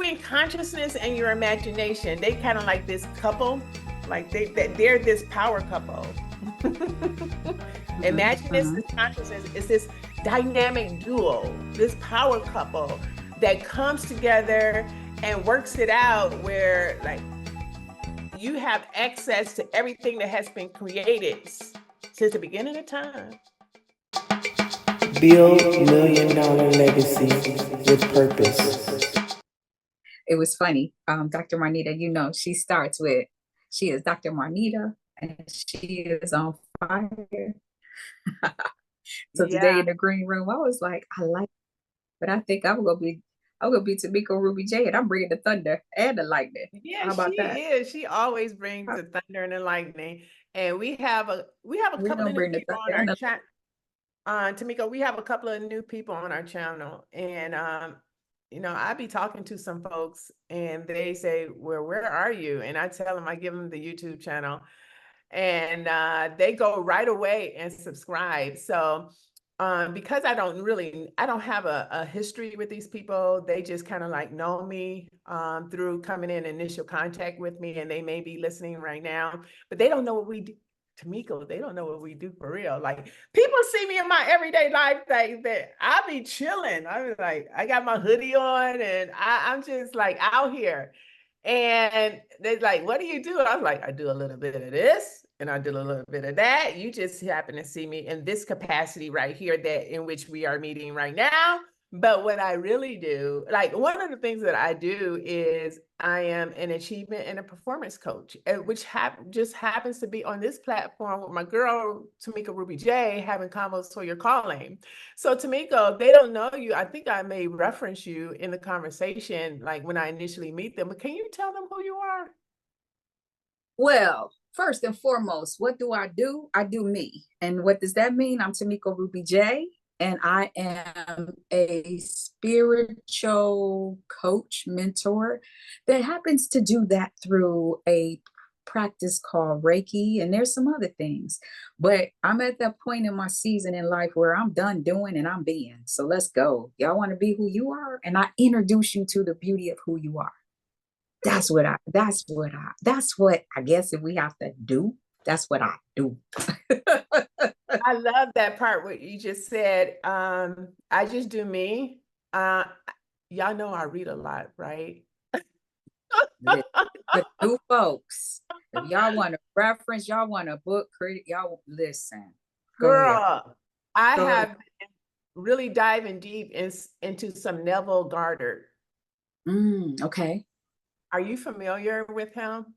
between consciousness and your imagination, they kind of like this couple, like they're this power couple. Imagination is consciousness. It's this dynamic duo, this power couple that comes together and works it out where like you have access to everything that has been created since the beginning of time. Build $1,000,000 legacy with purpose. It was funny. Dr. Marnita, you know, she is Dr. Marnita and she is on fire. So today in the green room, I was like, I like it, but I think I'm gonna be Tamiko Ruby J, and I'm bringing the thunder and the lightning. Yeah, How about she that? is. She always brings the thunder and the lightning. And we have a couple of new people on our chat. Tamiko, we have a couple of new people on our channel, and you know, I be talking to some folks, and they say, "Well, where are you?" And I tell them, I give them the YouTube channel, and they go right away and subscribe. So because I don't have a history with these people, they just kind of like know me through coming in initial contact with me, and they may be listening right now, but they don't know what we do. Tamiko, they don't know what we do for real. Like people see me in my everyday life, that I be chilling. I be like, I got my hoodie on and I'm just like out here. And they're like, what do you do? I was like, I do a little bit of this and I do a little bit of that. You just happen to see me in this capacity right here, that in which we are meeting right now. But what I really do, like one of the things that I do is I am an achievement and a performance coach, which just happens to be on this platform with my girl, Tamiko Ruby J, having convos for your calling. So Tamiko, they don't know you. I think I may reference you in the conversation, like when I initially meet them, but can you tell them who you are? Well, first and foremost, what do? I do me. And what does that mean? I'm Tamiko Ruby J, and I am a spiritual coach, mentor that happens to do that through a practice called Reiki, and there's some other things. But I'm at that point in my season in life where I'm done doing and I'm being. So let's go. Y'all want to be who you are? And I introduce you to the beauty of who you are. That's what I guess if we have to do, that's what I do. I love that part, what you just said. I just do me. Y'all know I read a lot, right? The new folks, if y'all want a reference, y'all want a book critic, y'all listen. Girl, I have been really diving deep into some Neville Goddard. Okay. Are you familiar with him?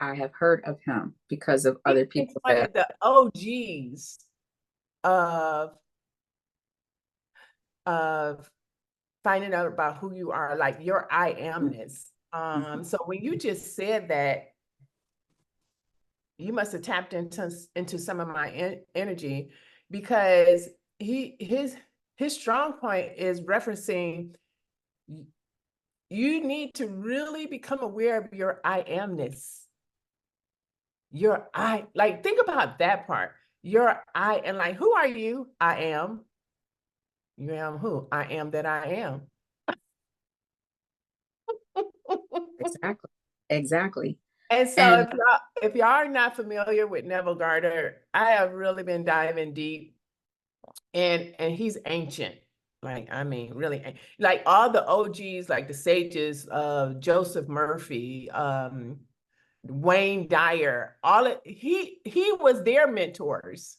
I have heard of him because of other people. One of the OGs of finding out about who you are, like your I amness. So when you just said that, you must have tapped into some of my energy, because his strong point is referencing, you need to really become aware of your I amness. Your I, like, think about that part. Your I, and like, who are you? I am. You am who? I am that I am. Exactly. And so if y'all are not familiar with Neville Goddard, I have really been diving deep, and he's ancient. Like, I mean, really, like all the OGs, like the sages of Joseph Murphy, Wayne Dyer, he was their mentors.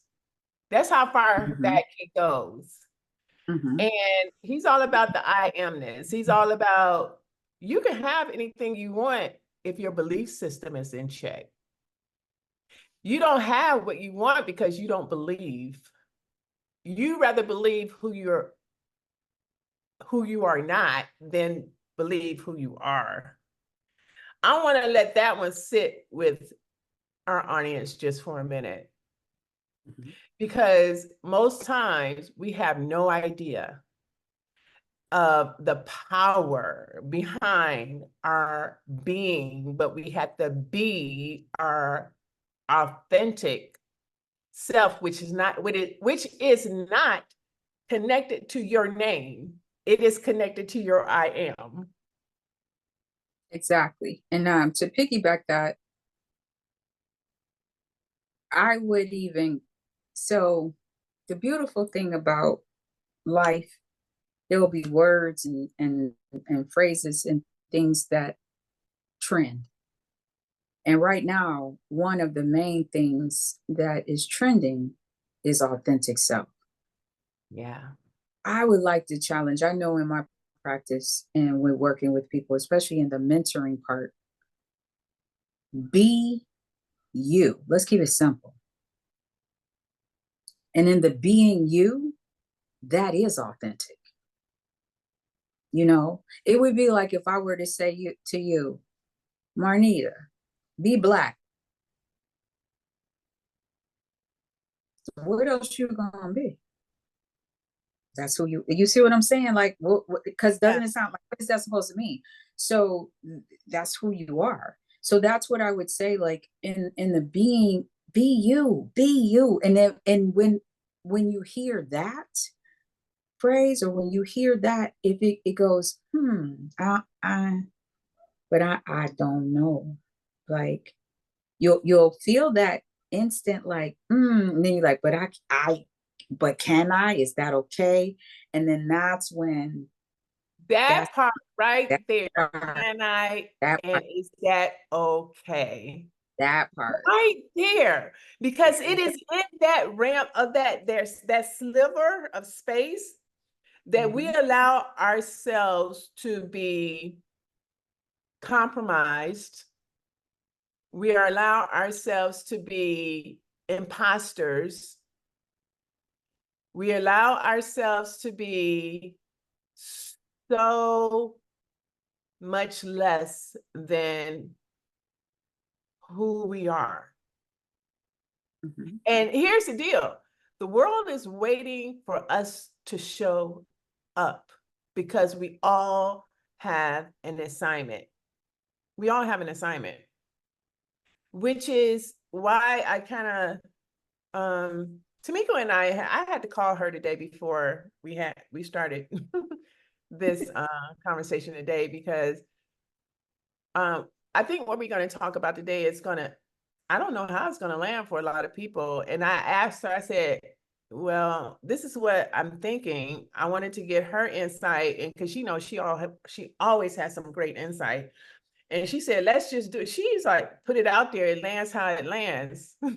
That's how far back he goes. And he's all about the I amness. He's all about, you can have anything you want if your belief system is in check. You don't have what you want because you don't believe. You rather believe who you are not than believe who you are. I want to let that one sit with our audience just for a minute, because most times we have no idea of the power behind our being, but we have to be our authentic self, which is not connected to your name. It is connected to your I am. Exactly. And to piggyback that, I would even, so the beautiful thing about life, there will be words and phrases and things that trend. And right now, one of the main things that is trending is authentic self. Yeah. I would like to challenge, I know in my practice and we're working with people, especially in the mentoring part, be you. Let's keep it simple. And in the being you, that is authentic. You know, it would be like if I were to say to you, Marnita, be Black. What else you gonna be? That's who you see what I'm saying? Like, because doesn't it sound like, what is that supposed to mean? So that's who you are. So that's what I would say, like in the being, be you. And then, and when you hear that phrase, or when you hear that, if it goes, but I don't know. Like, you'll feel that instant, like, and then you're like, but but can I? Is that okay? And then that's when That part right that there. part, Can I, that and part, is that okay? that part. Right there. Because it is in that realm of there's that sliver of space that we allow ourselves to be compromised. We allow ourselves to be imposters. We allow ourselves to be so much less than who we are. And here's the deal. The world is waiting for us to show up because we all have an assignment. We all have an assignment, which is why I kind of Tamiko and I had to call her today before we started this conversation today, because I think what we're going to talk about today is I don't know how it's going to land for a lot of people. And I asked her, I said, well, this is what I'm thinking. I wanted to get her insight, and because she always has some great insight. And she said, let's just do it. She's like, put it out there. It lands how it lands. Y'all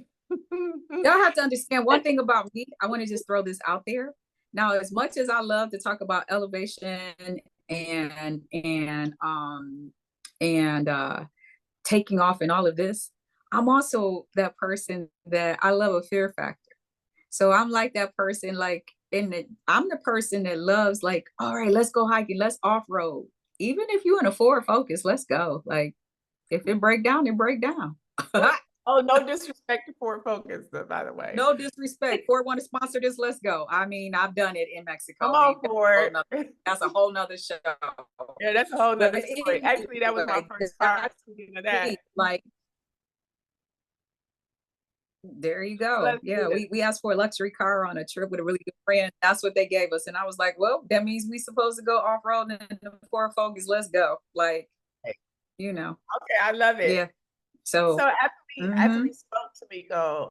have to understand one thing about me. I want to just throw this out there. Now, as much as I love to talk about elevation and taking off and all of this, I'm also that person that I love a fear factor. So I'm like that person, like I'm the person that loves, like, all right, let's go hiking, let's off road. Even if you're in a Ford Focus, let's go. Like, if it break down, it break down. Oh, no disrespect to Ford Focus, by the way. No disrespect. Ford want to sponsor this, let's go. I mean, I've done it in Mexico. Come on, Ford. That's a whole nother show. Yeah, that's a whole nother But story. Actually, that was my first car. Speaking of that, like, there you go. let's Yeah, we asked for a luxury car on a trip with a really good friend. That's what they gave us. And I was like, well, that means we supposed to go off-road in the Ford Focus. Let's go. Like, you know. Okay, I love it. Yeah. So after we spoke to Miko,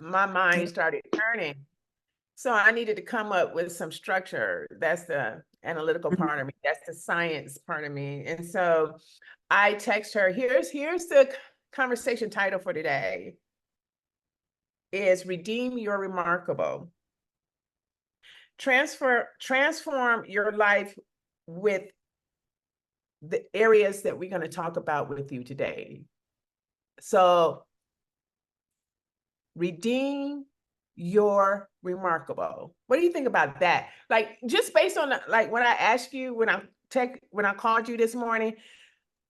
my mind started turning. So I needed to come up with some structure. That's the analytical part of me. That's the science part of me. And so I text her, here's the conversation title for today, is Redeem Your Remarkable. Transform your life with the areas that we're going to talk about with you today. So redeem your remarkable. What do you think about that? Like, just based on like when I asked you, when I called you this morning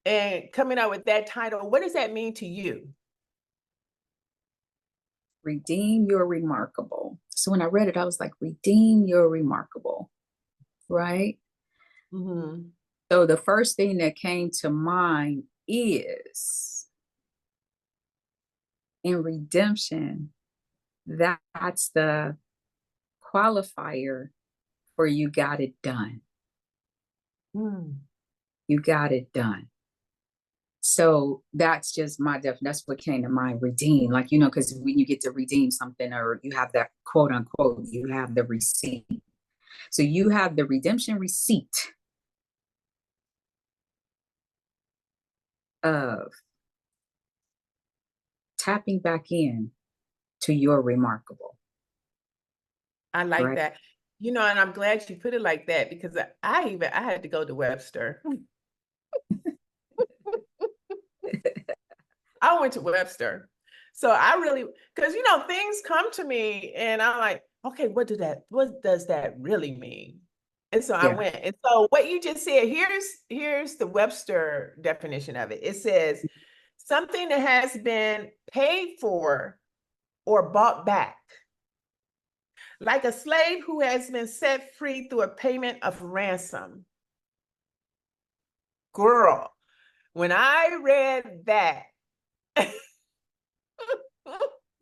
and coming up with that title, what does that mean to you? Redeem your remarkable. So when I read it, I was like, redeem your remarkable, right? So the first thing that came to mind is, in redemption, that's the qualifier for you got it done. You got it done. So that's just my definition. That's what came to mind. Redeem, like, you know, because when you get to redeem something, or you have that quote unquote, you have the receipt. So you have the redemption receipt of tapping back in to your remarkable. I like right? that. You know, and I'm glad you put it like that, because I had to go to Webster. I went to Webster. So I really, because, you know, things come to me and I'm like, okay, what does that really mean? And so I Yeah. went. And so what you just said, here's the Webster definition of it. It says something that has been paid for or bought back, like a slave who has been set free through a payment of ransom. Girl, when I read that,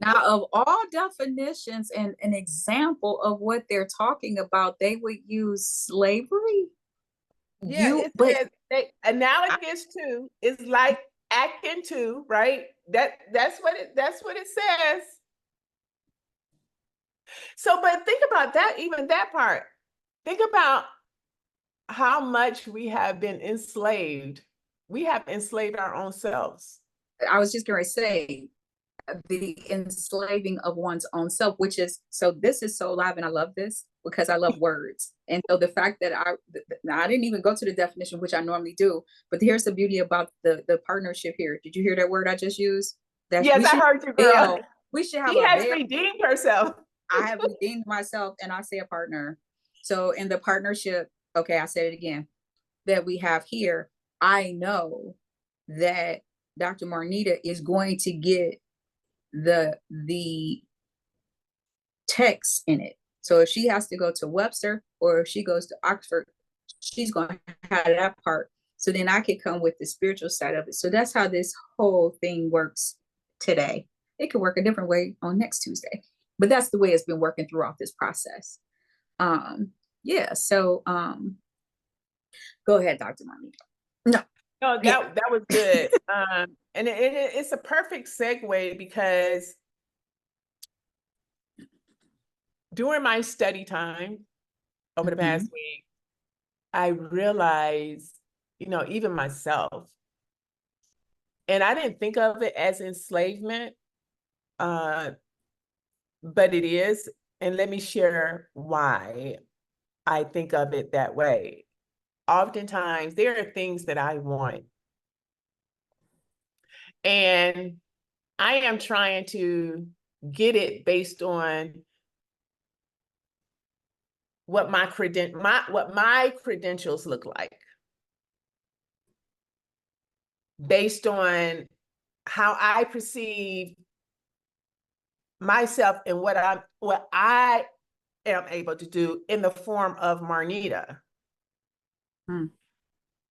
Now, of all definitions and an example of what they're talking about, they would use slavery. yeah, it But says analogous to is like akin to, right? That's what it says. So, but think about that, even that part. Think about how much we have been enslaved. We have enslaved our own selves. I was just going to say, the enslaving of one's own self, which is, so this is so live, and I love this because I love words. And so the fact that I didn't even go to the definition, which I normally do, but here's the beauty about the partnership here. Did you hear that word I just used? That Yes, I heard you, girl. We should have She a has veil. redeemed herself. I have redeemed myself, and I say a partner. So in the partnership, okay, I said it again, that we have here, I know that Dr. Marnita is going to get the text in it. So if she has to go to Webster or if she goes to Oxford, she's going to have that part. So then I could come with the spiritual side of it. So that's how this whole thing works today. It could work a different way on next Tuesday, but that's the way it's been working throughout this process. Yeah. So go ahead, Dr. Marnita. No, that was good. And it's a perfect segue, because during my study time over the past week, I realized, you know, even myself, and I didn't think of it as enslavement, but it is. And let me share why I think of it that way. Oftentimes, there are things that I want, and I am trying to get it based on what my credentials look like, based on how I perceive myself and what I am able to do in the form of Marnita.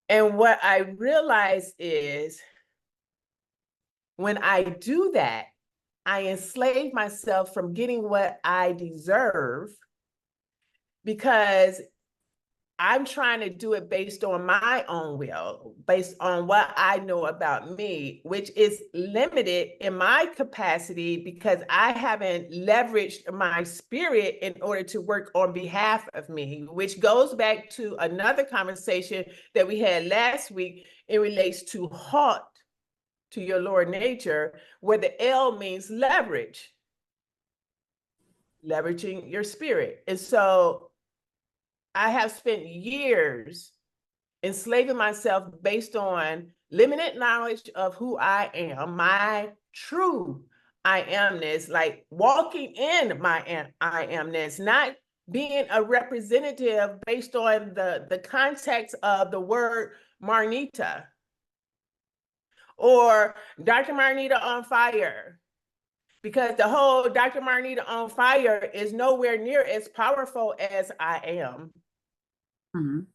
And what I realize is, when I do that, I enslave myself from getting what I deserve, because I'm trying to do it based on my own will, based on what I know about me, which is limited in my capacity because I haven't leveraged my spirit in order to work on behalf of me, which goes back to another conversation that we had last week. It relates to halt, to your lower nature, where the L means leverage, leveraging your spirit. And so I have spent years enslaving myself based on limited knowledge of who I am, my true I amness, like walking in my I amness, not being a representative based on the context of the word Marnita or Dr. Marnita on fire. Because the whole Dr. Marnita on fire is nowhere near as powerful as I am. And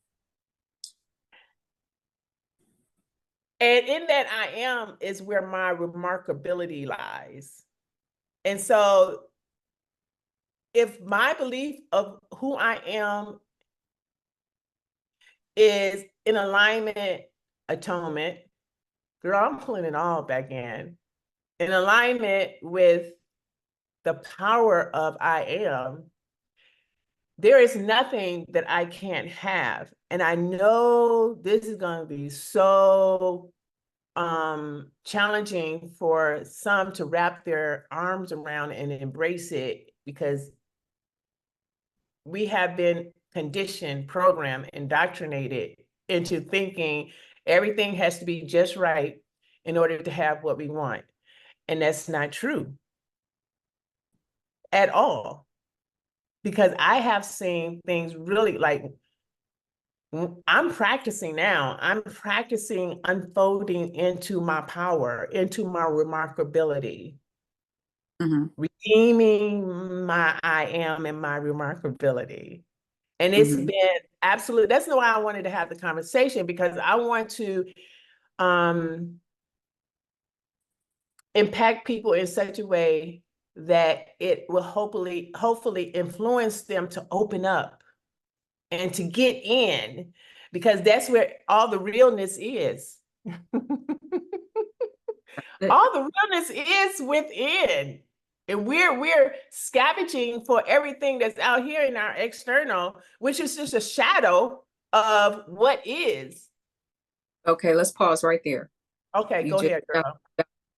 in that I am is where my remarkability lies. And so if my belief of who I am is in alignment, atonement, girl, I'm pulling it all back in alignment with the power of I am. There is nothing that I can't have. And I know this is going to be so challenging for some to wrap their arms around and embrace it, because we have been conditioned, programmed, indoctrinated into thinking everything has to be just right in order to have what we want. And that's not true at all. Because I have seen things really like, I'm practicing now. I'm practicing unfolding into my power, into my remarkability, redeeming my I am and my remarkability. And it's been absolute. That's why I wanted to have the conversation, because I want to impact people in such a way that it will hopefully influence them to open up and to get in, because that's where all the realness is. All the realness is within. And we're scavenging for everything that's out here in our external, which is just a shadow of what is. Okay, let's pause right there. Okay, go ahead, girl.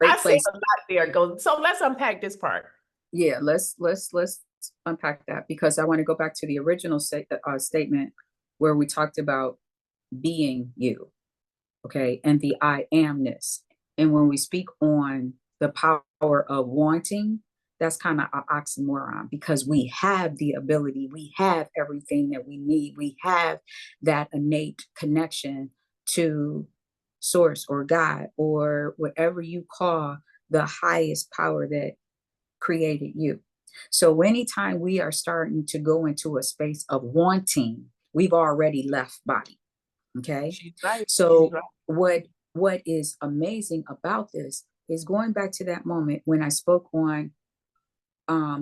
Great I place. see a lot there. Go. So let's unpack this part. Yeah, let's unpack that, because I want to go back to the original statement where we talked about being you, okay, and the I amness. And when we speak on the power of wanting, that's kind of an oxymoron, because we have the ability, we have everything that we need, we have that innate connection to source or God or whatever you call the highest power that created you. So anytime we are starting to go into a space of wanting, we've already left body. Okay. Right. So what is amazing about this is going back to that moment when I spoke on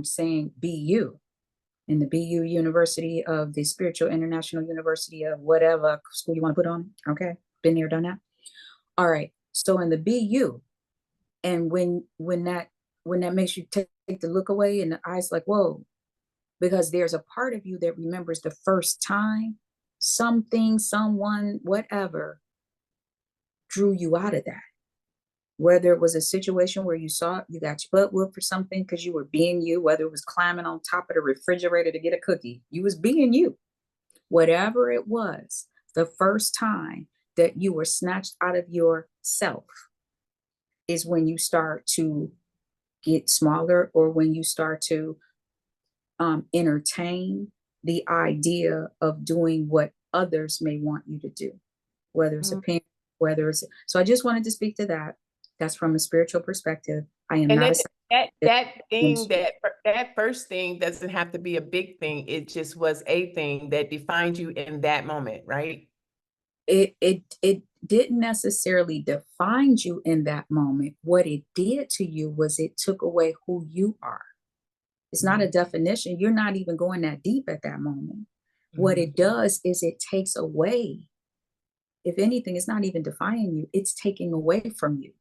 saying be you in the BU University of the Spiritual International University of whatever school you want to put on. Okay. Been there, done that. All right. So in the BU, and when that makes you take the look away and the eyes like, whoa, because there's a part of you that remembers the first time something, someone, whatever drew you out of that. Whether it was a situation where you saw you got your butt whooped for something because you were being you, whether it was climbing on top of the refrigerator to get a cookie, you was being you. Whatever it was, the first time that you were snatched out of yourself is when you start to get smaller, or when you start to entertain the idea of doing what others may want you to do, whether it's a parent, whether it's. So I just wanted to speak to that. That's from a spiritual perspective. I am not that first thing doesn't have to be a big thing. It just was a thing that defined you in that moment, right? It didn't necessarily define you in that moment. What it did to you was it took away who you are. It's not a definition. You're not even going that deep at that moment. What it does is it takes away. If anything, it's not even defining you. It's taking away from you.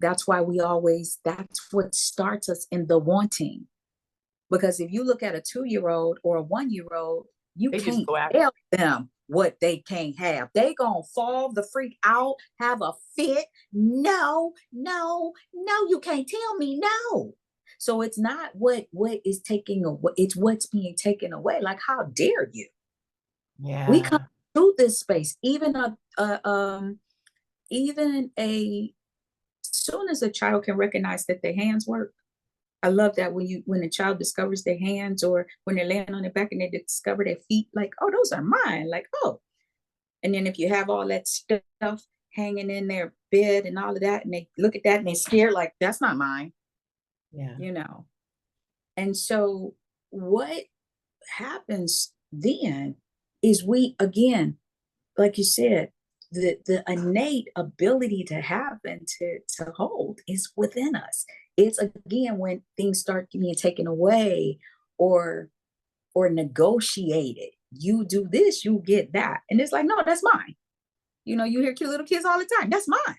That's why that's what starts us in the wanting. Because if you look at a 2-year-old or a 1-year-old, you can't tell them what they can't have. They gonna fall the freak out, have a fit. No, you can't tell me no. So it's not what is taking away, it's what's being taken away. Like, how dare you? Yeah. We come to this space, even soon as a child can recognize that their hands work. I love that when a child discovers their hands, or when they're laying on their back and they discover their feet, like, oh, those are mine. Like, oh. And then if you have all that stuff hanging in their bed and all of that, and they look at that and they're scared, like, that's not mine. Yeah. And so what happens then is we, again, like you said, the innate ability to have and to hold is within us. It's, again, when things start being taken away or negotiated. You do this, you get that. And it's like, no, that's mine. You hear cute little kids all the time. That's mine.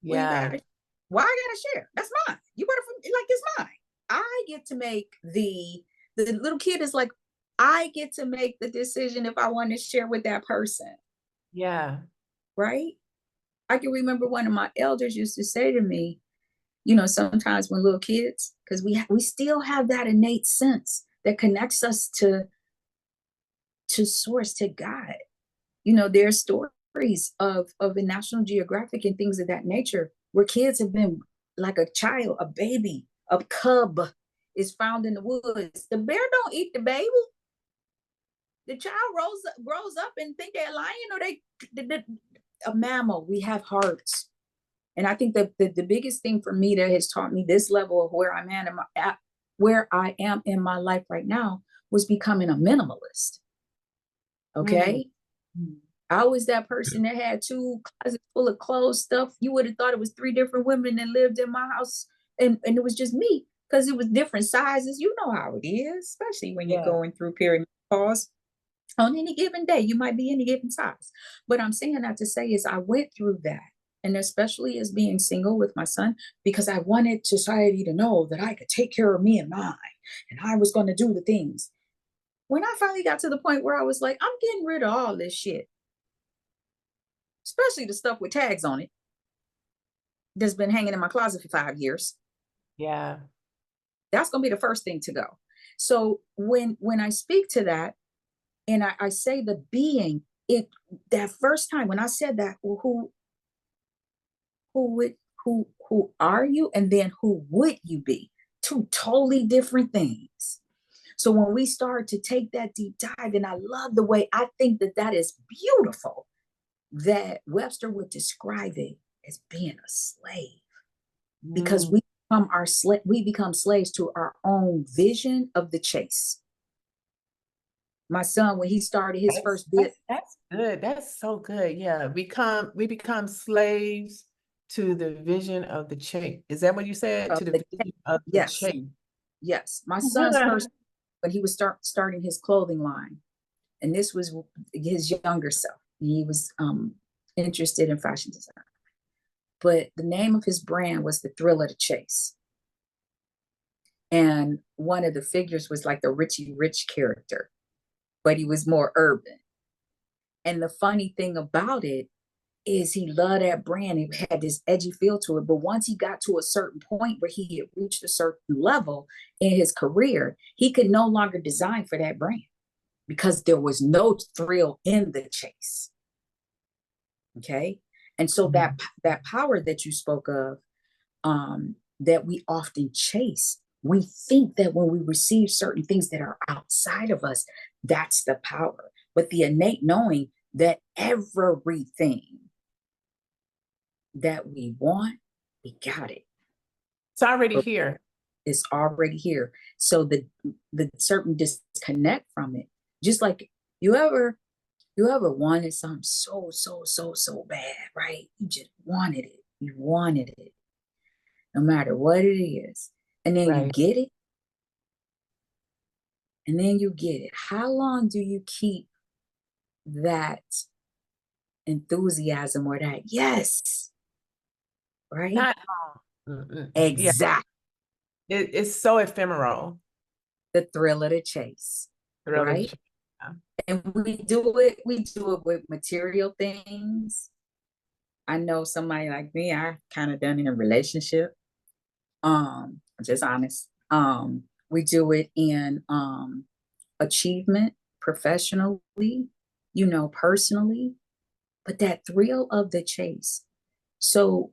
Well, you Yeah. got why I gotta share? That's mine. You better like it's mine. I get to make the little kid is like, I get to make the decision if I want to share with that person, Yeah. right? I can remember one of my elders used to say to me, sometimes when little kids, because we still have that innate sense that connects us to source, to God. There's stories of the National Geographic and things of that nature where kids have been like a child, a baby, a cub is found in the woods. The bear don't eat the baby. The child grows up and think they're a lion or they a mammal. We have hearts. And I think that the biggest thing for me that has taught me this level of where where I am in my life right now was becoming a minimalist. Okay. I was that person that had 2 closets full of clothes, stuff. You would have thought it was 3 different women that lived in my house, and it was just me because it was different sizes. You know how it is, especially when you're going through perimenopause. On any given day, you might be any given size. But I'm saying that to say is I went through that, and especially as being single with my son, because I wanted society to know that I could take care of me and mine, and I was going to do the things. When I finally got to the point where I was like, I'm getting rid of all this shit, especially the stuff with tags on it that's been hanging in my closet for 5 years. Yeah. That's going to be the first thing to go. So when I speak to that, and I say the being, it that first time when I said that, well, who are you, and then who would you be? 2 totally different things. So when we start to take that deep dive, and I love the way I think that is beautiful, that Webster would describe it as being a slave, because we become slaves to our own vision of the chase. My son, when he started his first bit, that's good. That's so good. Yeah. We become slaves to the vision of the chase. Is that what you said? To the vision of the yes, chase. yes. My son's first, when he was starting his clothing line, and this was his younger self. He was interested in fashion design, but the name of his brand was The Thrill of the Chase. And one of the figures was like the Richie Rich character, but he was more urban. And the funny thing about it is he loved that brand. It had this edgy feel to it. But once he got to a certain point where he had reached a certain level in his career, he could no longer design for that brand because there was no thrill in the chase. Okay. And so that power that you spoke of, that we often chase, we think that when we receive certain things that are outside of us, that's the power. But the innate knowing that everything that we want, we got it. It's already here. It's already here. So the certain disconnect from it, just like you ever wanted something so bad, right? You just wanted it. You wanted it, no matter what it is. And then you get it. And then you get it. How long do you keep that enthusiasm or that yes? Right? Not long. Exactly. Yeah. It's so ephemeral. The thrill of the chase. Right? Yeah. And we do it with material things. I know somebody like me, I kind of done in a relationship. I'm just honest. We do it in achievement professionally, personally, but that thrill of the chase. So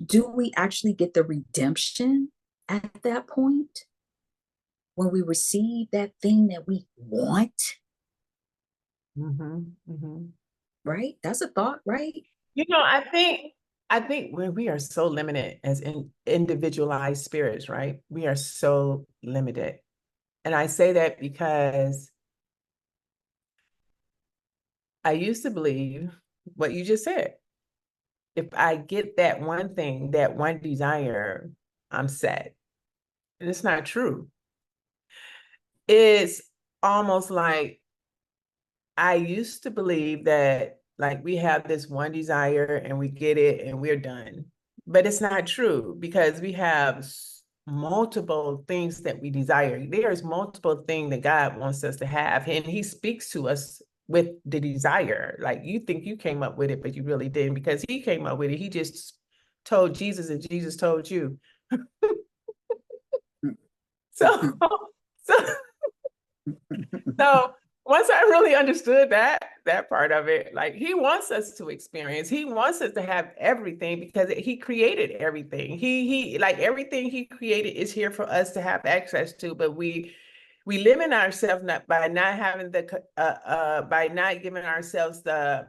do we actually get the redemption at that point when we receive that thing that we want? Right? That's a thought, right? I think where we are so limited as individualized spirits, right? We are so limited. And I say that because I used to believe what you just said. If I get that one thing, that one desire, I'm set. And it's not true. It's almost like I used to believe that like we have this one desire and we get it and we're done. But it's not true, because we have multiple things that we desire. There's multiple things that God wants us to have, and he speaks to us with the desire. Like, you think you came up with it, but you really didn't, because he came up with it. He just told Jesus and Jesus told you. So, so, so once I really understood that part of it, like, he wants us to experience, he wants us to have everything, because he created everything. He like, everything he created is here for us to have access to, but we limit ourselves by not having the by not giving ourselves the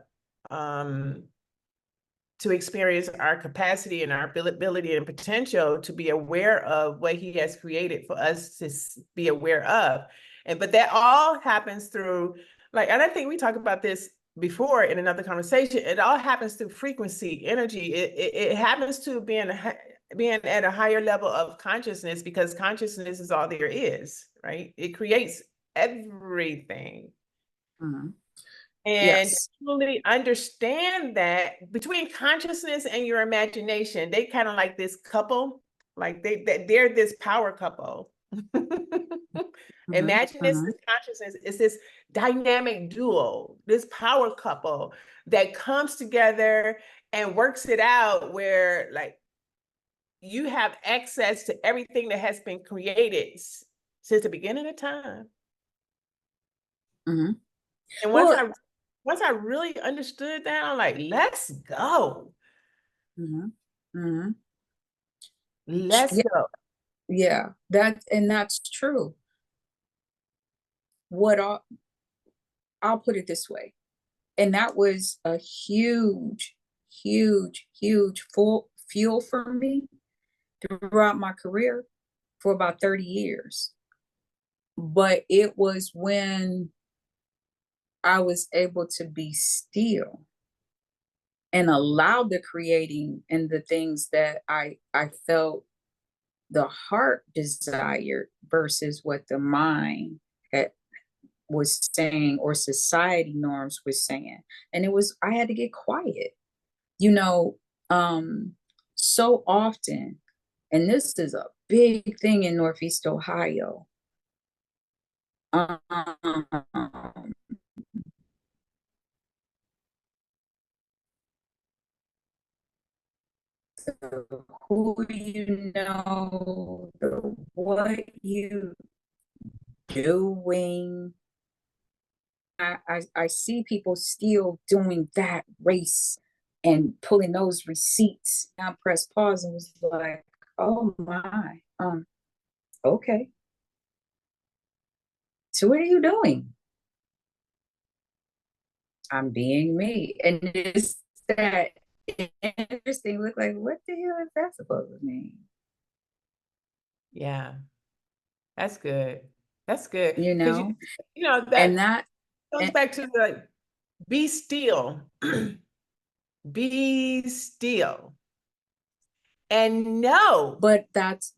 to experience our capacity and our ability and potential to be aware of what he has created for us to be aware of. And but that all happens through, like, and I think we talked about this before in another conversation, it all happens through frequency, energy. It happens to being at a higher level of consciousness, because consciousness is all there is, right? It creates everything. Mm-hmm. And Yes. truly understand that between consciousness and your imagination, they kind of like this couple, like they're this power couple. Imagination and consciousness is this dynamic duo, this power couple that comes together and works it out, where, like, you have access to everything that has been created since the beginning of time. Mm-hmm. And once I really understood that, I'm like, let's go. Mm-hmm. Mm-hmm. Let's go. Yeah, that's true. I'll put it this way, and that was a huge, huge, huge fuel for me throughout my career for about 30 years. But it was when I was able to be still and allow the creating and the things that I felt the heart desired versus what the mind was saying or society norms was saying. And I had to get quiet, you know. So often, and this is a big thing in Northeast Ohio, um, who you know, the what you doing. I see people still doing that race and pulling those receipts. I pressed pause and was like, oh my, okay. So what are you doing? I'm being me. And it's that interesting look, like, what the hell is that supposed to mean? Yeah, that's good. That's good. You Because know, and that that goes and, back to the be still. Be still. And know. but that's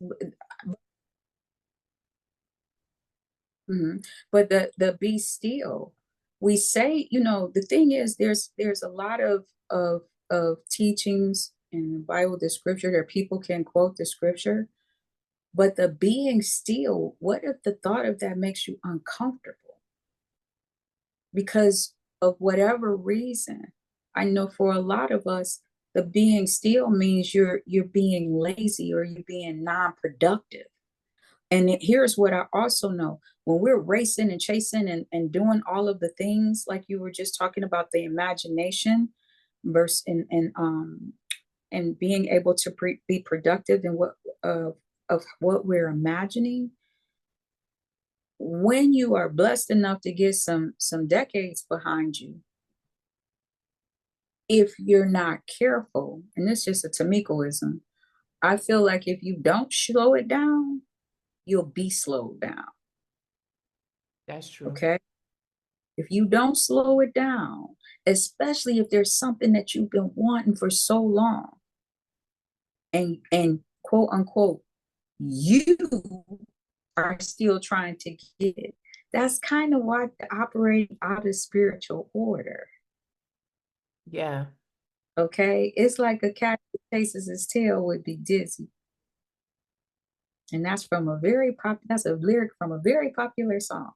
mhm. But the be still, we say, the thing is, there's a lot of teachings in the Bible, the scripture, that people can quote the scripture, but the being still, what if the thought of that makes you uncomfortable because of whatever reason? I know for a lot of us, the being still means you're being lazy or you're being non-productive. And here's what I also know: when we're racing and chasing and doing all of the things, like you were just talking about, the imagination versus and being able to be productive in what of what we're imagining. When you are blessed enough to get some decades behind you, if you're not careful, and this is just a Tamikoism, I feel like if you don't slow it down, you'll be slowed down. That's true. Okay. If you don't slow it down, especially if there's something that you've been wanting for so long, and quote unquote, you are still trying to get it, that's kind of why operating out of spiritual order. Yeah. Okay. It's like a cat that chases its tail would be dizzy. And that's that's a lyric from a very popular song.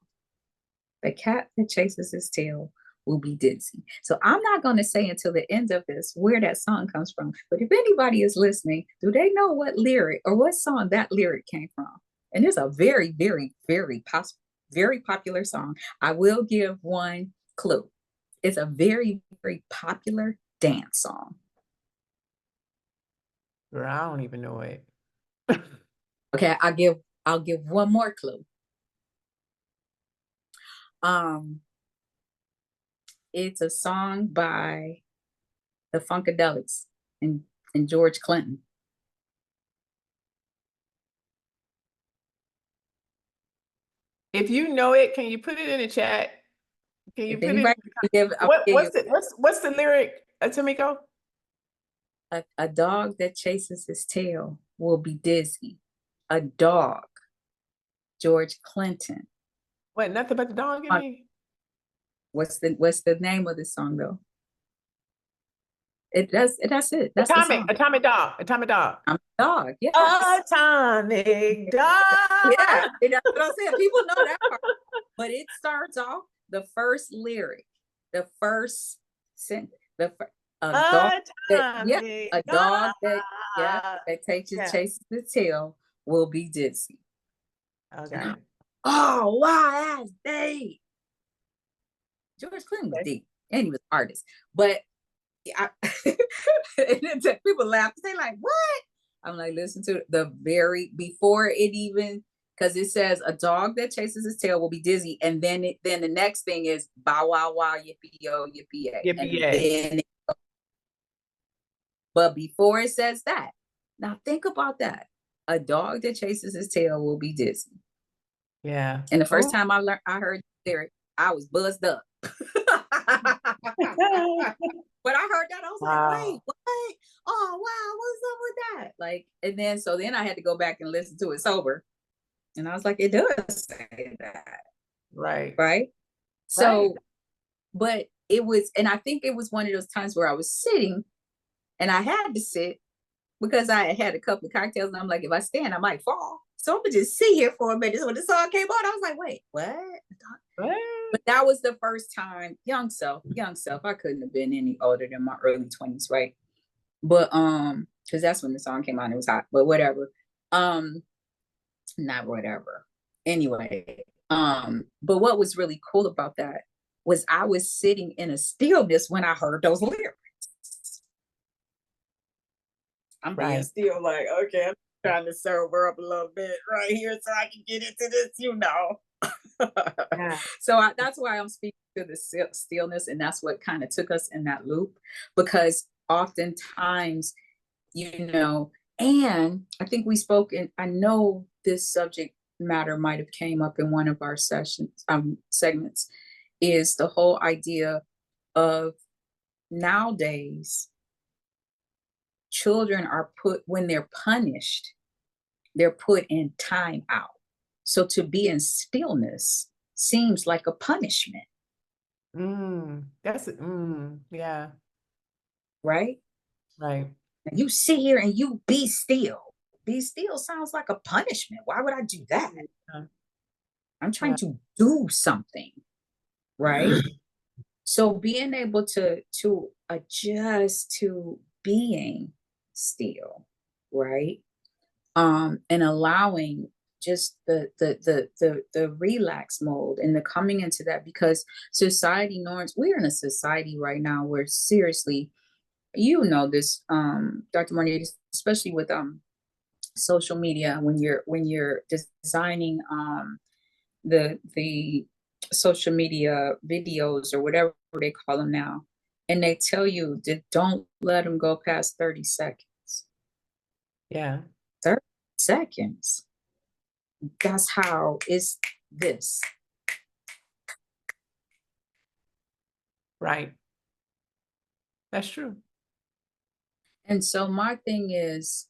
The cat that chases its tail will be dizzy. So I'm not going to say until the end of this where that song comes from. But if anybody is listening, do they know what lyric or what song that lyric came from? And it's a very, very, very popular song. I will give one clue. It's a very, very popular dance song. Girl, I don't even know it. Okay, I'll give one more clue. It's a song by the Funkadelics and George Clinton. If you know it, can you put it in the chat? Can you If put it? anybody can give, What's the lyric, Tamiko? a dog that chases his tail will be dizzy. A dog, George Clinton. What, nothing but the dog in me? What's the name of the song though? That's it. That's the song. Atomic Dog. Atomic Dog. I'm a dog. Yes. Atomic Dog. Yeah, that's what I'm saying. People know that part. But it starts off the first lyric, the first sentence, a dog that a dog that chases the tail will be dizzy. Okay. Oh wow, that's deep. George Clinton was deep, and he was an artist. But people laugh. They like, what? I'm like, listen to the before it even, because it says a dog that chases his tail will be dizzy, and then the next thing is bow wow wow yippee yo yippee yay. But before it says that, now think about that. A dog that chases his tail will be dizzy. Yeah. And the first time I heard the lyric, I was buzzed up. But I heard that, I was like, wait, what? Oh wow, what's up with that? Like, and then I had to go back and listen to it sober. And I was like, it does say that. Right. So, but it was, and I think it was one of those times where I was sitting and I had to sit because I had a couple of cocktails and I'm like, if I stand, I might fall. So I'm gonna just sit here for a minute. So when the song came on, I was like, wait, what? But that was the first time, young self. I couldn't have been any older than my early 20s, right? But because that's when the song came on, it was hot, but whatever. Not whatever. Anyway, but what was really cool about that was I was sitting in a stillness when I heard those lyrics. I'm being still like, okay, I'm trying to sober up a little bit right here so I can get into this, So that's why I'm speaking to the stillness, and that's what kind of took us in that loop, because oftentimes, and I think we spoke in, I know this subject matter might have came up in one of our segments, is the whole idea of nowadays children are when they're punished, they're put in time out. So to be in stillness seems like a punishment. Yeah. Right. You sit here and you be still. Be still sounds like a punishment. Why would I do that? I'm trying to do something. Right. So being able to adjust to being still, right? And allowing just the relax mode and the coming into that, because society norms, we're in a society right now where seriously, this, Dr. Marnita, especially with social media, when you're designing the social media videos or whatever they call them now, and they tell you to don't let them go past 30 seconds. Yeah. 30 seconds. That's how it's this. Right. That's true. And so my thing is,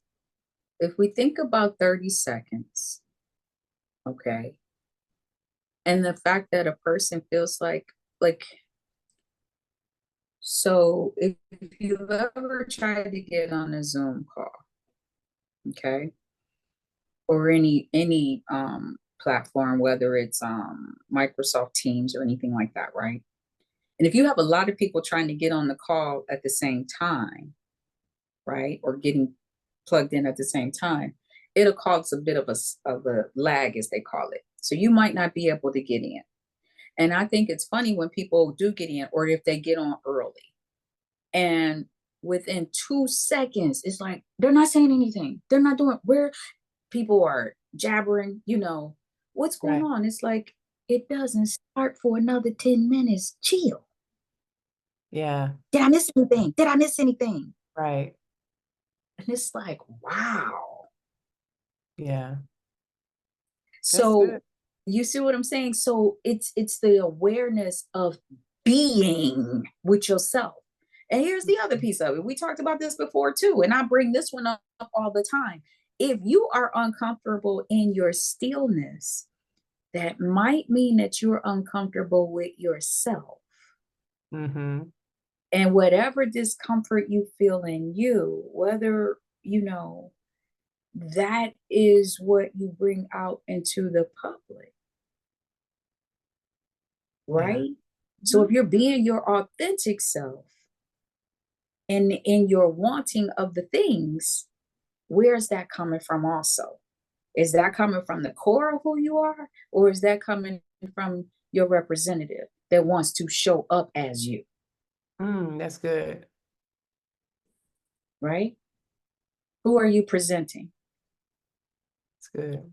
if we think about 30 seconds, okay, and the fact that a person feels like So if you've ever tried to get on a Zoom call, okay, or any platform, whether it's Microsoft Teams or anything like that, right? And if you have a lot of people trying to get on the call at the same time, right, or getting plugged in at the same time, it'll cause a bit of a lag, as they call it. So you might not be able to get in. And I think it's funny when people do get in, or if they get on early, and within 2 seconds, it's like they're not saying anything. They're not doing where people are jabbering, what's going Right. on? It's like it doesn't start for another 10 minutes. Chill. Yeah. Did I miss anything? Did I miss anything? Right. And it's like, wow. Yeah. That's So good. you see what I'm saying? So it's the awareness of being with yourself. And here's the other piece of it. We talked about this before too, and I bring this one up all the time. If you are uncomfortable in your stillness, that might mean that you're uncomfortable with yourself. Mm-hmm. And whatever discomfort you feel in you, whether, that is what you bring out into the public, Yeah. right? So if you're being your authentic self and in your wanting of the things, where's that coming from also? Is that coming from the core of who you are? Or is that coming from your representative that wants to show up as you, That's good. right? Who are you presenting? That's good.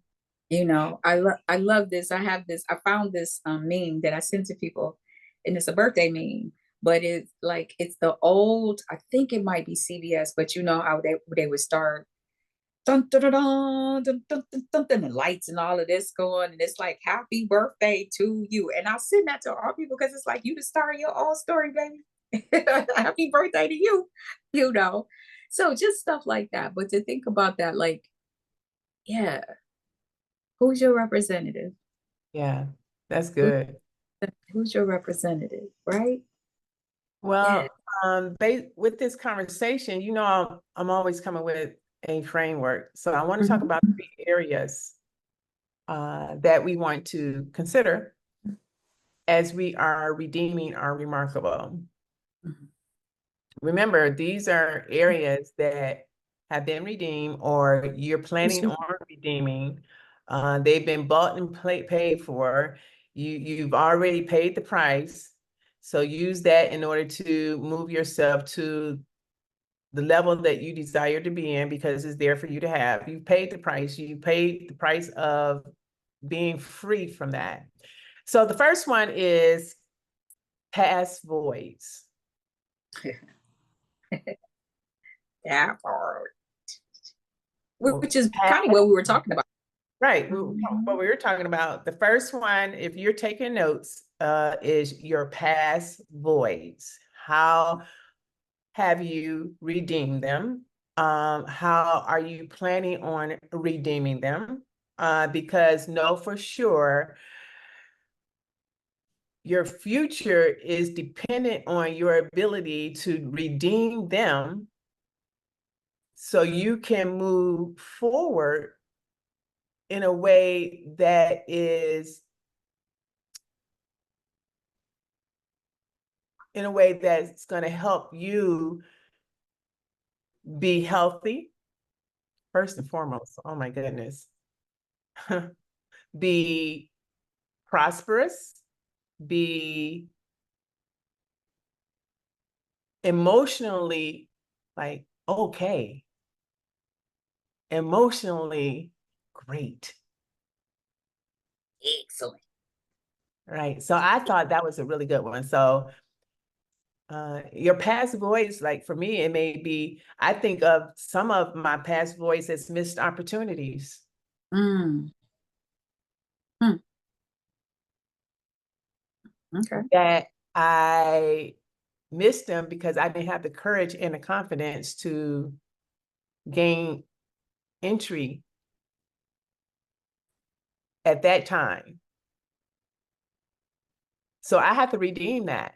I love this. I found this meme that I sent to people, and it's a birthday meme, but it's like it's the old, I think it might be CBS, but you know how they would start dun, dun, dun, dun, dun, dun, dun, dun, dun, and lights and all of this going, and it's like happy birthday to you. And I'll send that to all people because it's like you the star of your own story, baby. Happy birthday to you. So just stuff like that. But to think about that, like, yeah, who's your representative? Yeah. That's Who- good. Who's your representative, right? Yeah. Well, with this conversation, I'm always coming with a framework. So I want to talk Mhm. about 3 areas that we want to consider as we are redeeming our remarkable. Mhm. Remember, these are areas that have been redeemed or you're planning on redeeming. They've been bought and paid for. You've already paid the price. So use that in order to move yourself to the level that you desire to be in because it's there for you to have. You paid the price. You paid the price of being free from that. So the first one is past voids. That part, Well, which is kind of past what we were talking about. Right. Mhm. What we were talking about, the first one, if you're taking notes, is your past voids. How have you redeemed them? How are you planning on redeeming them? Because know for sure your future is dependent on your ability to redeem them so you can move forward in a way that is in a way that's going to help you be healthy, first and foremost. Oh my goodness. Be prosperous, be emotionally like okay, emotionally great. Excellent. Right. So I thought that was a really good one. So your past voice, like for me, it may be, I think of some of my past voice as missed opportunities. Mm. Hmm. Okay. That I missed them because I didn't have the courage and the confidence to gain entry at that time. So I had to redeem that.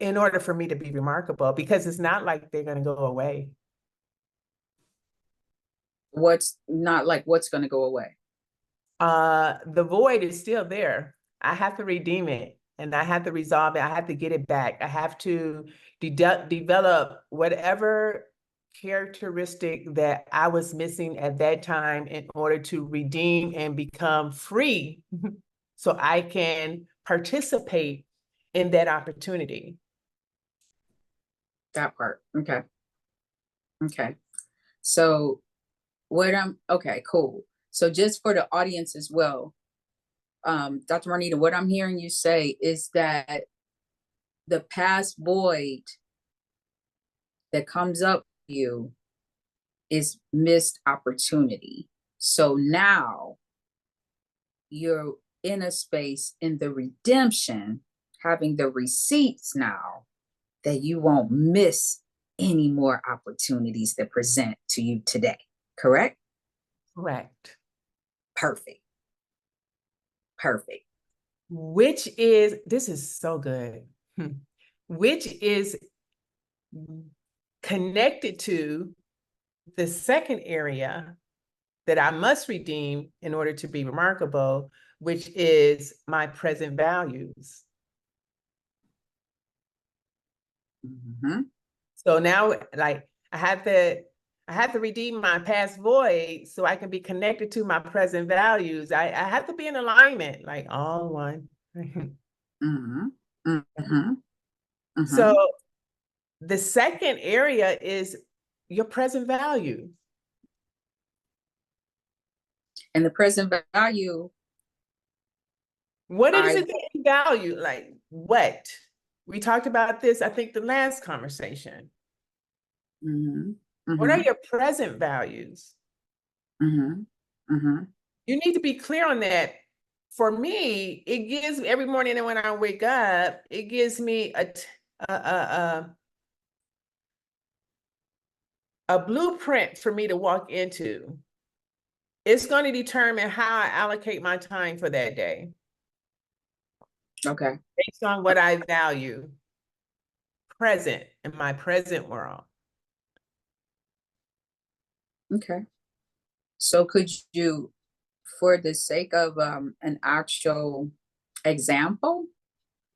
in order for me to be remarkable, because it's not like they're going to go away. What's going to go away? The void is still there. I have to redeem it, and I have to resolve it. I have to get it back. I have to develop whatever characteristic that I was missing at that time in order to redeem and become free so I can participate in that opportunity. That part. Okay. Okay. So okay, cool. So just for the audience as well, Dr. Marnita, what I'm hearing you say is that the past void that comes up for you is missed opportunity. So now you're in a space in the redemption, having the receipts now, that you won't miss any more opportunities that present to you today. Correct? Correct. Perfect. Perfect. Which is, this is so good, which is connected to the second area that I must redeem in order to be remarkable, which is my present values. Mm-hmm. So now, like, I have to redeem my past void so I can be connected to my present values. I have to be in alignment, like all one. Mm-hmm. Mm-hmm. Mm-hmm. So the second area is your present value. And the present value. What is it that you value? Like what? We talked about this, I think, the last conversation. Mm-hmm. Mm-hmm. What are your present values? Mm-hmm. Mm-hmm. You need to be clear on that. For me, it gives every morning and when I wake up, it gives me a blueprint for me to walk into. It's going to determine how I allocate my time for that day. Okay. Based on what I value present in my present world. Okay. So could you, for the sake of an actual example,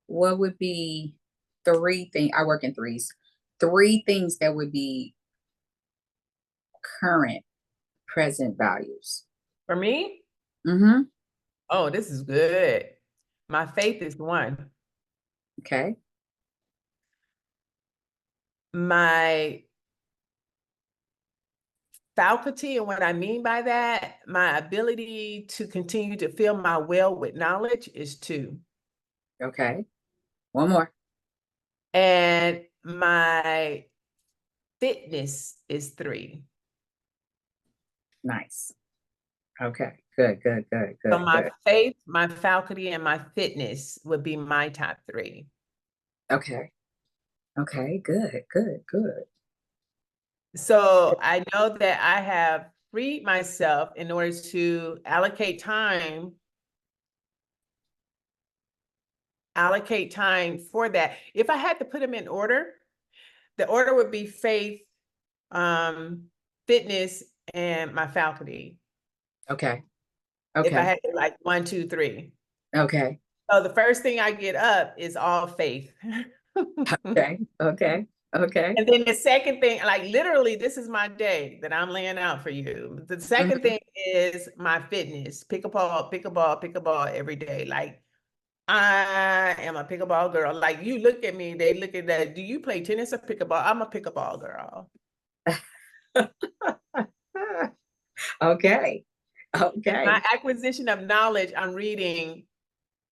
what would be 3 things? I work in threes. 3 things that would be current present values. For me? Mm-hmm. Oh, this is good. My faith is 1. Okay. My faculty, and what I mean by that, my ability to continue to fill my well with knowledge is 2. Okay. One more. And my fitness is 3. Nice. Okay. Good. So my faith, my faculty, and my fitness would be my top 3. Okay. Okay. Good. So I know that I have freed myself in order to allocate time for that. If I had to put them in order, the order would be faith, fitness, and my faculty. Okay. If I had to, like 1, 2, 3. Okay. So the first thing I get up is all faith. Okay. And then the second thing, like literally, this is my day that I'm laying out for you. The second thing is my fitness. Pick a ball every day. Like I am a pickleball girl. Like you look at me, they look at that. Do you play tennis or pickleball? I'm a pickleball girl. Okay. My acquisition of knowledge, I'm reading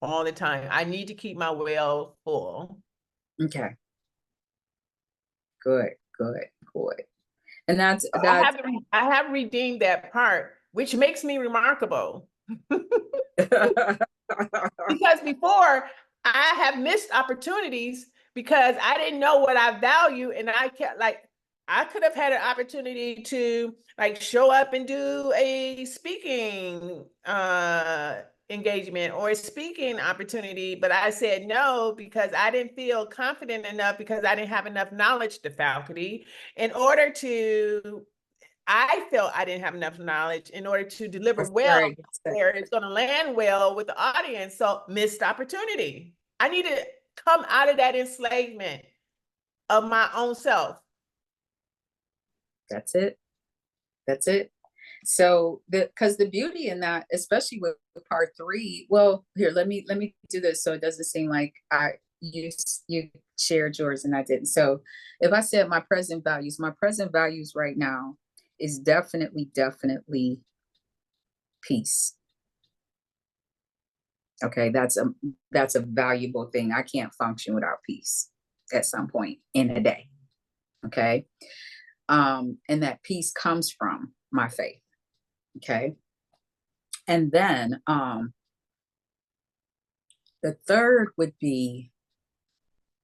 all the time. I need to keep my well full. Okay. Good. And that's I have redeemed that part, which makes me remarkable. Because before I have missed opportunities because I didn't know what I value, and I could have had an opportunity to like show up and do a speaking engagement or a speaking opportunity, but I said no because I didn't feel confident enough because I didn't have enough knowledge to faculty in order to, I felt I didn't have enough knowledge in order to deliver That's well, very good. where it's going to land well with the audience. So missed opportunity. I need to come out of that enslavement of my own self. That's it. That's it. So because the beauty in that, especially with part 3, well, here, let me do this so it doesn't seem like you shared yours and I didn't. So if I said my present values right now is definitely peace. Okay, that's a valuable thing. I can't function without peace at some point in a day. Okay. And that peace comes from my faith. Okay. And then the third would be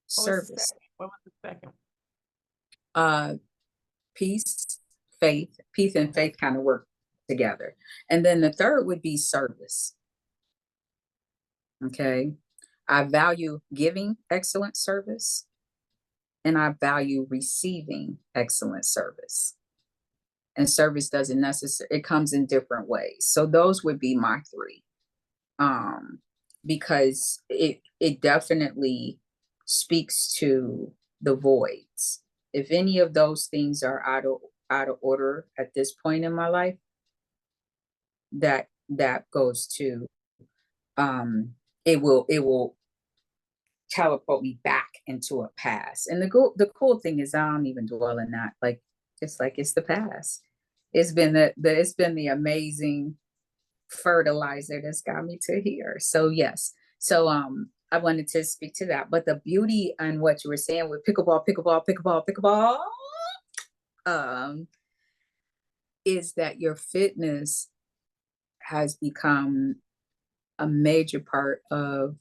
service. What was the second? Peace, faith. Peace and faith kind of work together. And then the third would be service. Okay. I value giving excellent service, and I value receiving excellent service. And service doesn't necessarily, it comes in different ways. So those would be my 3. Because it definitely speaks to the voids. If any of those things are out of order at this point in my life, that goes to it will teleport me back into a past. And the cool thing is I don't even dwell in that. Like it's the past. It's been the amazing fertilizer that's got me to here. So yes. So I wanted to speak to that. But the beauty and what you were saying with pickleball, is that your fitness has become a major part of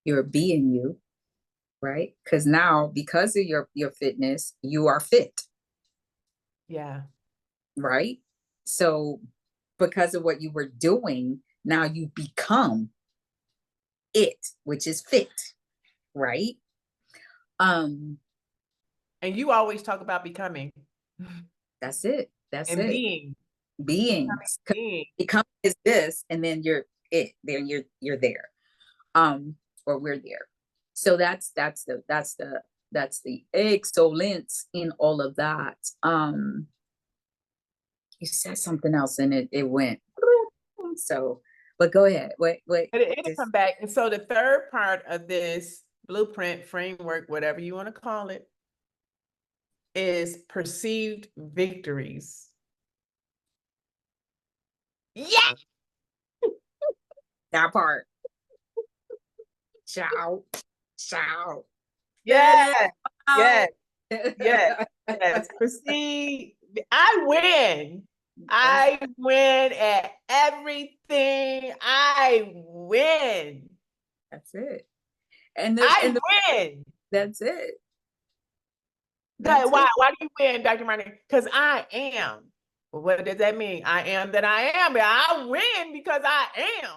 your being you, right? Because now, because of your fitness, you are fit. Yeah. Right? So because of what you were doing, now you become it, which is fit, right? And you always talk about becoming. That's it. That's and it. Being. Being. Become is this, and then you're it. Then you're there. Or we're there. So that's the excellence in all of that. You said something else and it went. So, but go ahead. Wait. It'll come back. And so the third part of this blueprint, framework, whatever you want to call it, is perceived victories. Yeah. That part. Ciao. Yes. Yes. Yes. Perceived. I win. I win at everything. I win. That's it. And win. That's it. Why do you win, Dr. Martin? Because I am. Well, what does that mean? I am that I am. I win because I am.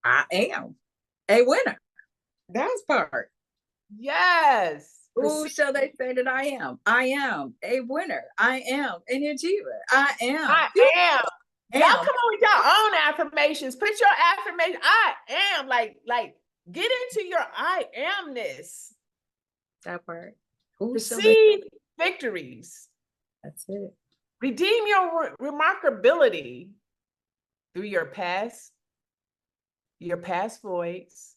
I am a winner. That's part. Yes. Who shall they say that I am? I am a winner. I am an achiever. I am. Y'all come on with your own affirmations. Put your affirmation. I am. Like, get into your I amness. That part. Perceive victories. That's it. Redeem your remarkability through your past voids,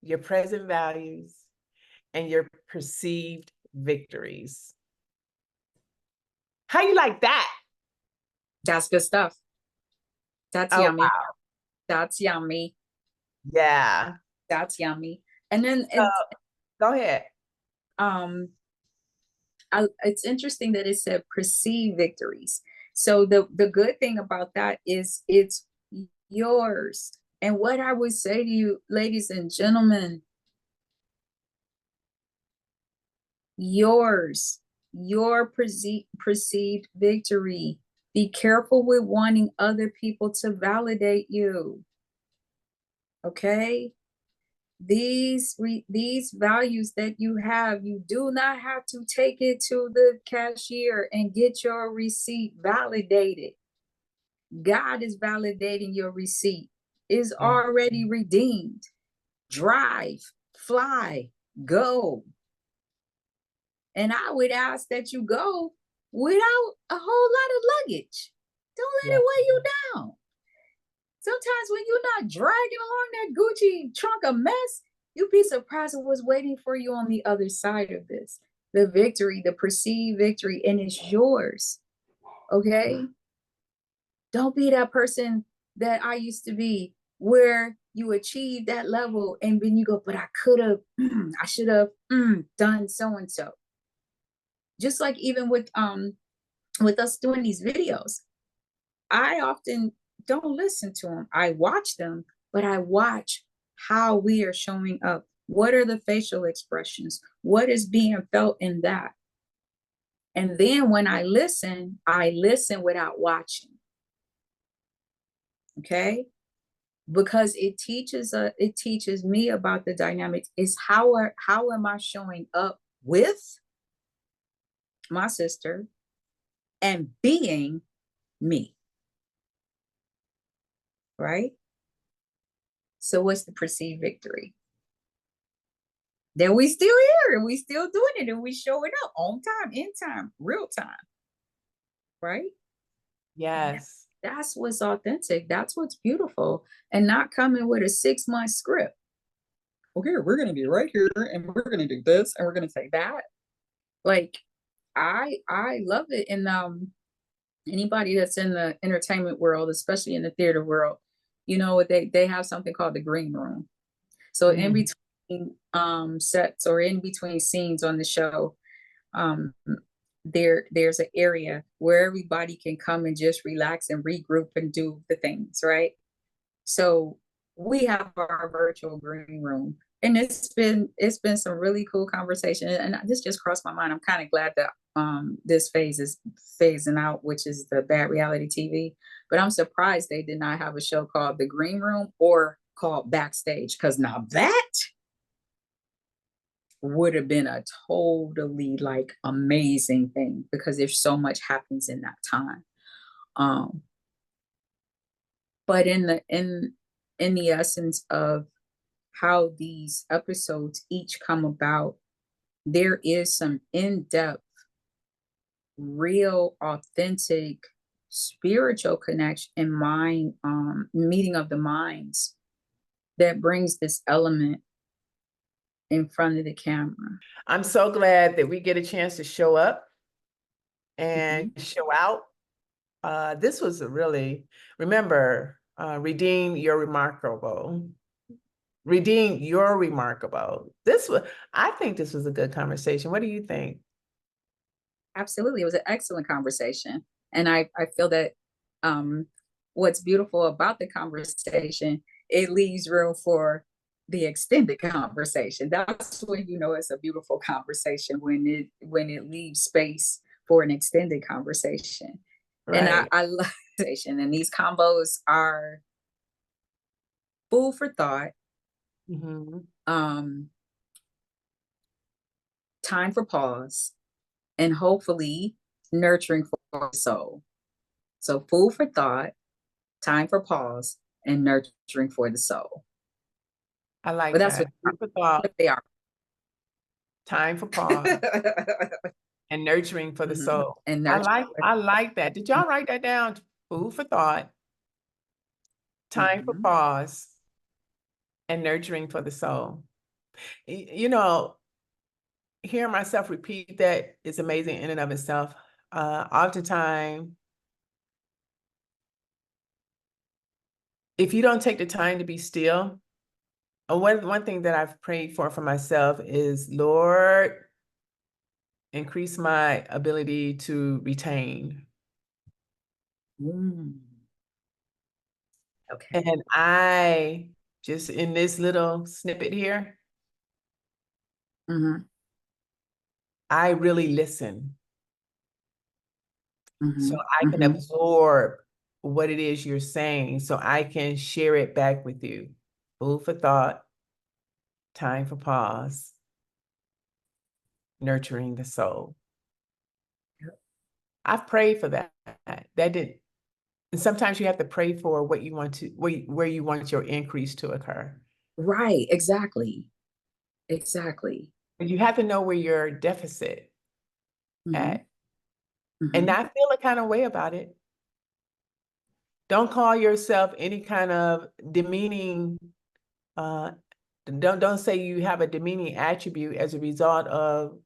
your present values, and your perceived victories. How you like that? That's good stuff. That's yummy. Wow. That's yummy. Yeah. That's yummy. And then go ahead. It's interesting that it said perceive victories. So the good thing about that is it's yours. And what I would say to you, ladies and gentlemen, your perceived victory Be careful with wanting other people to validate you. Okay? These values that you have, you do not have to take it to the cashier and get your receipt validated. God is validating your receipt. Is already redeemed. Drive, fly, go. And I would ask that you go without a whole lot of luggage. Don't let it weigh you down. Sometimes when you're not dragging along that Gucci trunk of mess, you'd be surprised at what's waiting for you on the other side of this. The victory, the perceived victory, and it's yours. Okay? Don't be that person that I used to be, where you achieve that level and then you go, but I could have, I should have done so and so. Just like even with us doing these videos, I often don't listen to them. I watch them, but I watch how we are showing up. What are the facial expressions? What is being felt in that? And then when I listen without watching. Okay? Because it teaches me about the dynamics. Is how am I showing up with my sister and being me? Right? So what's the perceived victory? Then we still here and we still doing it and we showing up on time, in time, real time. Right? Yes. That's what's authentic. That's what's beautiful. And not coming with a 6-month script. Okay, we're going to be right here and we're going to do this and we're going to say that. Like, I love it. And anybody that's in the entertainment world, especially in the theater world, you know, they have something called the green room. So in between sets or in between scenes on the show, there's an area where everybody can come and just relax and regroup and do the things, right? So we have our virtual green room, and it's been some really cool conversation. And this just crossed my mind. I'm kind of glad that this phase is phasing out, which is the bad reality TV. But I'm surprised they did not have a show called The Green Room or called Backstage, because now that would have been a totally like amazing thing, because there's so much happens in that time. But in the essence of how these episodes each come about, there is some in-depth, real, authentic, spiritual connection in mind, meeting of the minds that brings this element in front of the camera. I'm so glad that we get a chance to show up and show out. This was remember, redeem your remarkable. Redeem your remarkable. I think this was a good conversation. What do you think? Absolutely. It was an excellent conversation. And I feel that what's beautiful about the conversation, it leaves room for the extended conversation. That's when you know it's a beautiful conversation, when it leaves space for an extended conversation. Right. And I love conversation, and these combos are food for thought. Time for pause, and hopefully nurturing for the soul. So food for thought, time for pause, and nurturing for the soul. I like that. That's what they are. Time for pause and nurturing for the soul. And I like that. Did y'all write that down? Food for thought, time for pause, and nurturing for the soul. You know, hearing myself repeat that is amazing in and of itself. Oftentimes, if you don't take the time to be still, one thing that I've prayed for myself is, Lord, increase my ability to retain. Okay. And I just, in this little snippet here, I really listen. so I can absorb what it is you're saying, so I can share it back with you. Food for thought, time for pause, nurturing the soul. I've prayed for that. That did. And sometimes you have to pray for what you want to, where you want your increase to occur. Right. Exactly. Exactly. But you have to know where your deficit at, and not feel a kind of way about it. Don't call yourself any kind of demeaning, don't say you have a demeaning attribute as a result of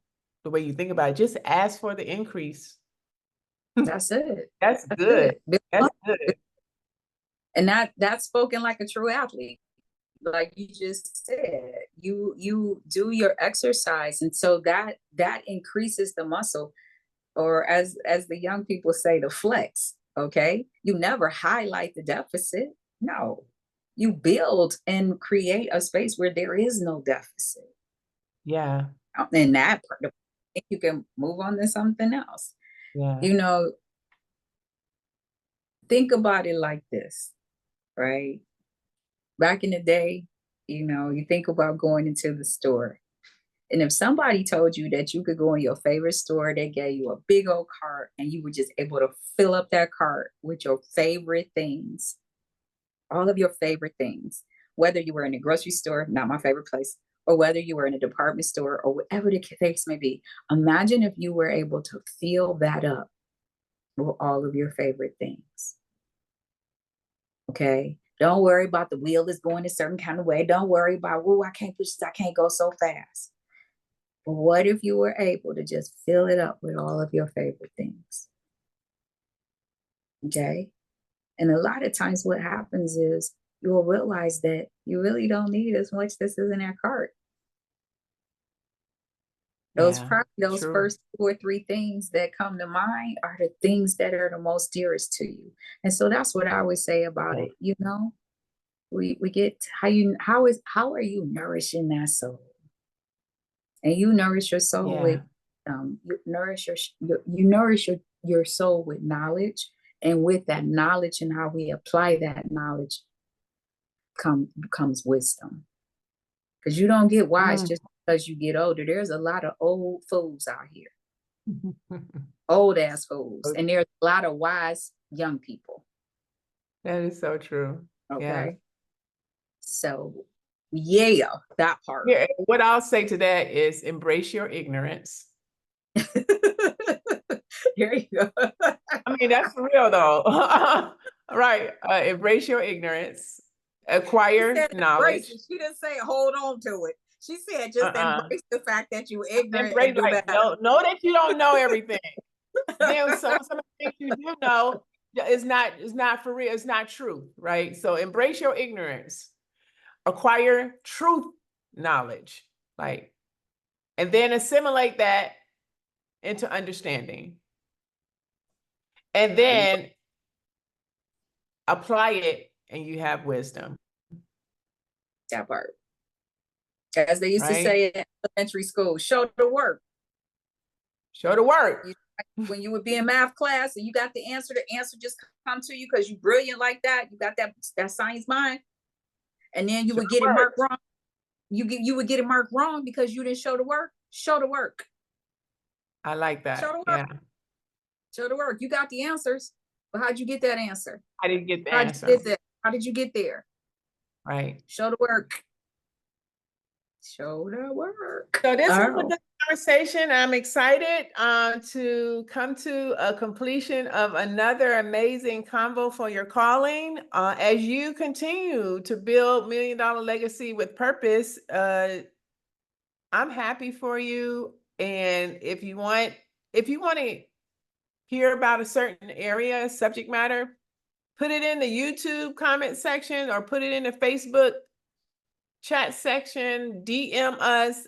the way you think about it. Just ask for the increase. That's it. That's good. That's good. And that's spoken like a true athlete. Like you just said, you do your exercise, and so that increases the muscle, or as the young people say, the flex. Okay, you never highlight the deficit. No, you build and create a space where there is no deficit. Yeah. And that part, you can move on to something else. Yeah. You know, think about it like this, right? Back in the day, you know, you think about going into the store. And if somebody told you that you could go in your favorite store, they gave you a big old cart and you were just able to fill up that cart with your favorite things, all of your favorite things, whether you were in a grocery store, not my favorite place, or whether you were in a department store or whatever the case may be. Imagine if you were able to fill that up with all of your favorite things. Okay. Don't worry about the wheel is going a certain kind of way. Don't worry about, oh, I can't push this, I can't go so fast. But what if you were able to just fill it up with all of your favorite things? Okay. And a lot of times what happens is you will realize that you really don't need as much this is in that cart. Those probably those first 2 or 3 things that come to mind are the things that are the most dearest to you. And so that's what I always say about it. You know, we get how are you nourishing that soul? And you nourish your soul with you nourish your soul with knowledge, and with that knowledge and how we apply that knowledge comes wisdom. Because you don't get wise just because you get older. There's a lot of old fools out here. Old ass fools. And there's a lot of wise young people. That is so true. Okay. Yeah. So yeah, that part. Yeah, what I'll say to that is embrace your ignorance. There you go. I mean, that's for real though. Right. Embrace your ignorance. Acquire knowledge. She didn't say hold on to it. She said just embrace the fact that you're ignorant. Embrace, like, know that you don't know everything. Then some of the things you do know is not for real. It's not true, right? So embrace your ignorance. Acquire truth knowledge, like, and then assimilate that into understanding. And then apply it and you have wisdom. That part. As they used to say in elementary school, show the work. Show the work. When you would be in math class and you got the answer just come to you because you're brilliant like that. You got that science mind. And then you would get it marked wrong. You would get it marked wrong because you didn't show the work. Show the work. I like that. Show the work. Yeah. Show the work. You got the answers, but how'd you get that answer? I didn't get the answer. How did you get there? Right. Show the work. Show the work. So this was a good conversation. I'm excited to come to a completion of another amazing convo for your calling. As you continue to build $1 Million Legacy with Purpose, I'm happy for you. And if you want to hear about a certain area, subject matter, put it in the YouTube comment section or put it in the Facebook chat section, DM us.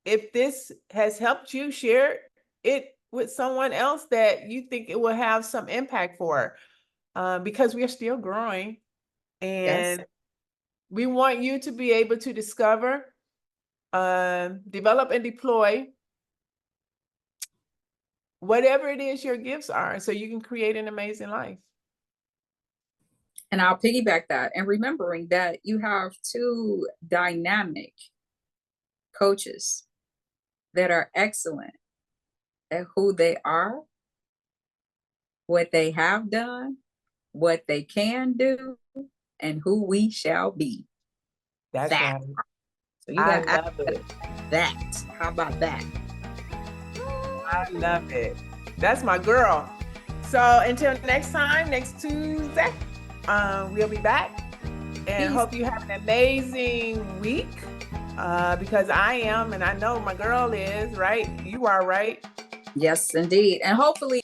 If this has helped you, share it with someone else that you think it will have some impact for, because we are still growing and we want you to be able to discover, develop and deploy whatever it is your gifts are, so you can create an amazing life. And I'll piggyback that, and remembering that you have two dynamic coaches that are excellent at who they are, what they have done, what they can do, and who we shall be. That's that. right. So you I got love it. that. How about that? I love it. That's my girl. So until next time, next Tuesday, we'll be back, and Peace. hope you have an amazing week, because I am, and I know my girl is, right? You are, right? Yes, indeed. And hopefully